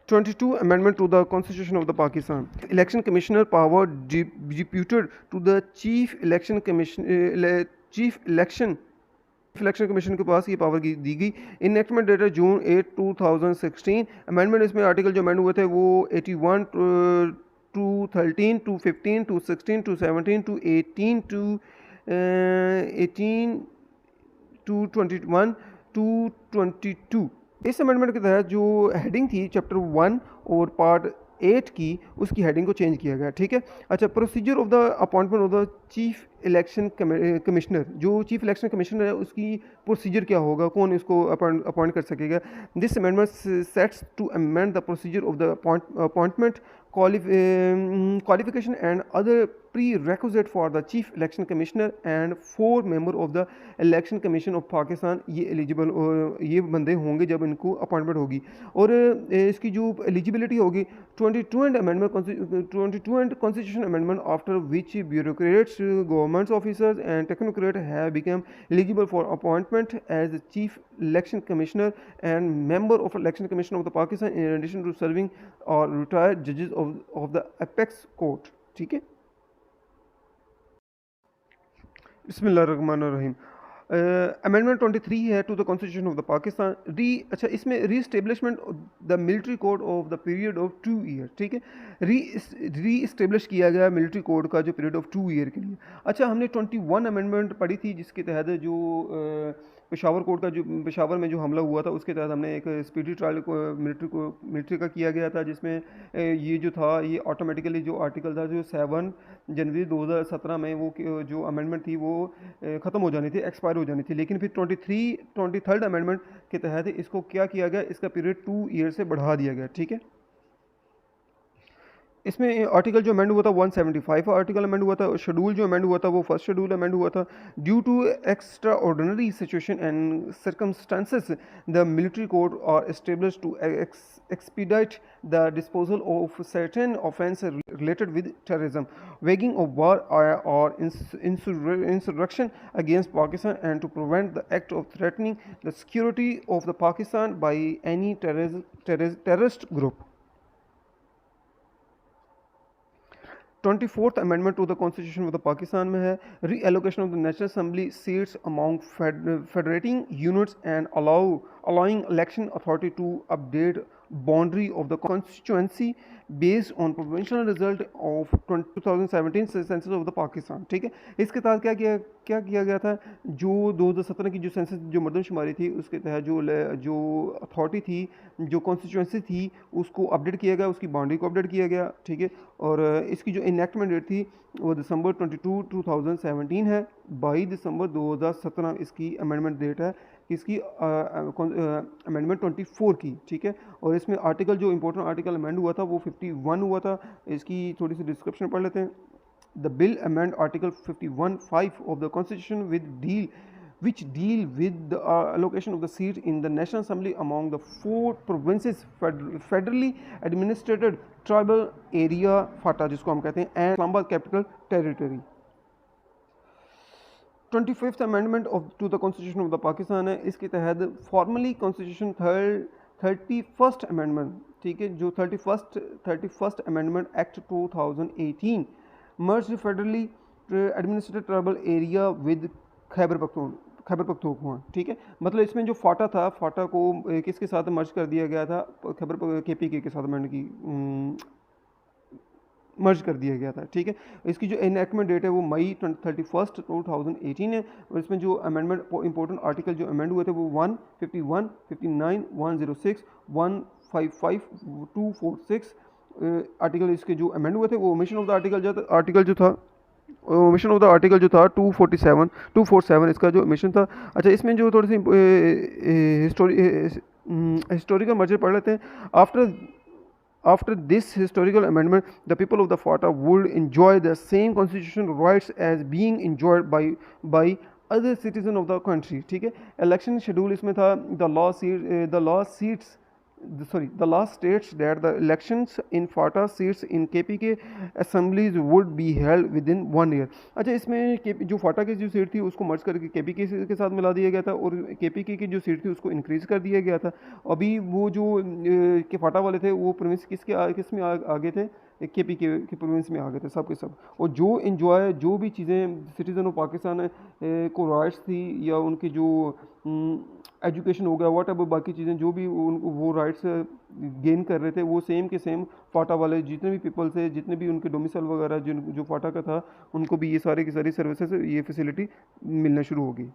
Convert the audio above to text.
22 Amendment to the Constitution of the Pakistan. Election Commissioner power deputed to the Chief Election election commission के पास ये power दी गई. Enactment dated June 8 2016. Amendment इसमें article जो amend हुए थे वो 81 to 13 to 15 to 16 to 17 to 18 to 18 to 21 to 22. इस अमेंडमेंट के तहत जो हेडिंग थी चैप्टर 1 और पार्ट 8 की, उसकी हेडिंग को चेंज किया गया. ठीक है. अच्छा, procedure of the appointment of the chief election commissioner. जो चीफ इलेक्शन कमिश्नर है उसकी प्रोसीजर क्या होगा, कौन इसको अपॉइंट कर सकेगा. This amendment sets to amend the procedure of the appointment qualification and other prerequisite for the chief election commissioner and 4 member of the election commission of Pakistan. ये eligible ये बंदे होंगे जब इनको अपॉइंटमेंट होगी. और इसकी जो एलिजिबिलिटी होगी 22 and constitution amendment after which bureaucrats, government officers and technocrat have become eligible for appointment as chief election commissioner and member of election commission of the Pakistan in addition to serving और retired जजेस of the apex court. ठीक है. बिस्मिल्लाहिर्रहमानिर्रहीम. Amendment 23 है to the constitution of the Pakistan. अच्छा, इसमें re establishment the military code of the period of 2 year. ठीक है. री इस्टेब्लिश किया गया मिलिट्री कोड का जो पीरियड ऑफ 2 ईयर के लिए. अच्छा, हमने 21 अमेंडमेंट पढ़ी थी जिसके तहत जो पेशावर कोर्ट का जो पेशावर में जो हमला हुआ था उसके तहत हमने एक स्पीडी ट्रायल को मिलिट्री का किया गया था, जिसमें ये जो था ये ऑटोमेटिकली जो आर्टिकल था जो 7 जनवरी 2017 में वो जो अमेंडमेंट थी वो ख़त्म हो जानी थी, एक्सपायर हो जानी थी. लेकिन फिर 23rd अमेंडमेंट के तहत इसको क्या किया गया, इसका पीरियड 2 ईयर से बढ़ा दिया गया. ठीक है. इसमें आर्टिकल जो अमेंड हुआ था 175 आर्टिकल अमेंड हुआ था. शेड्यूल जो अमेंड हुआ था वो फर्स्ट शेड्यूल अमेंड हुआ था. Due to extraordinary situation and circumstances the military code are established to expedite the disposal of certain offences related with terrorism, waging of war or insurrection against Pakistan, and to prevent the act of threatening the security of the Pakistan by any terrorist group. 24th amendment to the constitution of the Pakistan में है reallocation of the national assembly seats among federating units and allowing election authority to update boundary of the constituency based on provincial result of 2017 census of the Pakistan. ठीक है. इसके तहत क्या किया गया था, जो 2017 की जो सेंसस जो मरदमशुमारी थी उसके तहत जो अथॉरिटी थी, जो कॉन्स्टिट्यूंसी थी उसको अपडेट किया गया, उसकी बाउंड्री को अपडेट किया गया. ठीक है. और इसकी जो इनेक्टमेंट डेट थी वो दिसंबर 22 2017 है. 22 दिसंबर 2017 इसकी अमेंडमेंट डेट है, इसकी अमेंडमेंट 24 की. ठीक है. और इसमें आर्टिकल जो इंपॉर्टेंट आर्टिकल अमेंड हुआ था वो 51 हुआ था. इसकी थोड़ी सी डिस्क्रिप्शन पढ़ लेते हैं. The bill amend article 51(5) of the constitution which deal with the allocation of the seat in the National Assembly among the 4 provinces federally administered tribal area FATA जिसको हम कहते हैं and Islamabad Capital Territory. 25th amendment to the constitution of the Pakistan है. इसके तहत formally constitution 31st amendment. ठीक है. जो 31st amendment act 2018 merge federally administrated tribal area with Khyber Pakhtunkhwa. ठीक है. मतलब इसमें जो फाटा को किसके साथ मर्ज कर दिया गया था, खैबर KPK के साथ अमेंड की मर्ज कर दिया गया था. ठीक है. इसकी जो इनेक्टमेंट डेट है वो मई 31 2018 है. और इसमें जो अमेंडमेंट इंपॉर्टेंट आर्टिकल जो अमेंड हुए थे वो 151, 59, 106, 155, 246 आर्टिकल इसके जो अमेंड हुए थे. वो ओमिशन ऑफ द आर्टिकल जो था ओमिशन ऑफ द आर्टिकल जो था 247 इसका जो ओमिशन था. अच्छा, इसमें जो थोड़ी सी हिस्टोरिकल मर्जर पढ़ लेते हैं. After this historical amendment, the people of the FATA would enjoy the same constitutional rights as being enjoyed by other citizens of the country. ठीक है. इलेक्शन शेड्यूल इसमें था. the law seats the law states that the elections in FATA seats in KPK assemblies would be held within 1 year। अच्छा, इसमें जो फाटा की जो seat थी उसको मर्ज करके केपीके के साथ मिला दिया गया था, और केपीके की जो सीट थी उसको इंक्रीज कर दिया गया था। अभी वो जो के फाटा वाले थे वो प्रोविंस किस में आगे थे, केपीके के प्रोविंस में आ गए थे सब के सब। और जो इन्जॉय जो भी चीज़ें सिटीज़न ऑफ पाकिस्तान को राइट्स थी, या उनकी जो एजुकेशन हो गया, वॉट एवर बाकी चीज़ें जो भी वो राइट्स गेन कर रहे थे, वो सेम के सेम फाटा वाले जितने भी पीपल्स है, जितने भी उनके डोमिसाइल वगैरह जो फाटा का था, उनको भी ये सारी की सारी सर्विसेज, ये फैसिलिटी मिलना शुरू होगी।